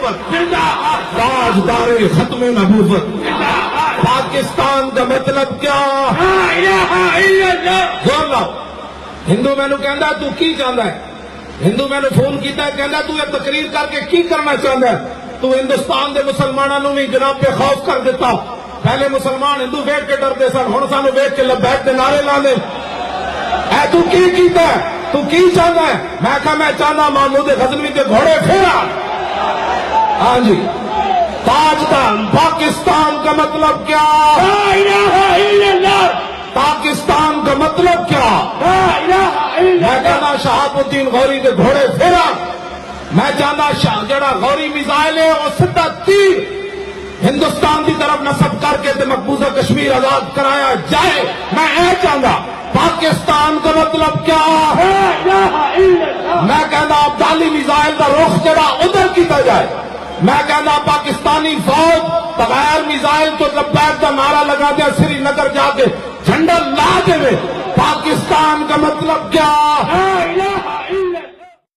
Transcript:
خلافت، تاجدار ختم نبوت۔ پاکستان کا مطلب کیا؟ لا الہ الا اللہ۔ زور لاؤ۔ ہندو مینو کہندا تو کی چاہتا ہے؟ ہندو مینو فون کیتا ہے کہندا تو یہ تقریر کر کے کی کرنا چاہتا ہے؟ تو ہندوستان دے مسلمانوں بھی جناب پہ خوف کر دیتا۔ پہلے مسلمان ہندو ویکھ کے ڈرتے سن، ہن سانو ویکھ کے لبیک دے نعرے لاندے۔ اے تو کی کیتا ہے؟ تو کی چاہتا ہے؟ میں کہا میں چاہتا محمود غزنوی کے گھوڑے پھیرا۔ ہاں جی، تاجدار پاکستان کا مطلب کیا؟ لا الہ الا اللہ۔ پاکستان کا مطلب کیا؟ لا الہ الا میں اللہ۔ کہنا شہاب الدین غوری کے گھوڑے پھیرا۔ میں چاہتا جڑا غوری میزائل ہے وہ سیدھا تیر ہندوستان کی طرف نصب کر کے تے مقبوضہ کشمیر آزاد کرایا جائے۔ میں اے چاہتا پاکستان کا مطلب کیا؟ لا الہ الا اللہ۔ میں کہنا ابدالی میزائل کا رخ جڑا ادھر کیتا جائے۔ میں کہنا پاکستانی فوج بغیر میزائل تو لبیک کا نعرہ لگا دیا، سری نگر جا کے جھنڈا لا دے۔ پاکستان کا مطلب کیا؟ لا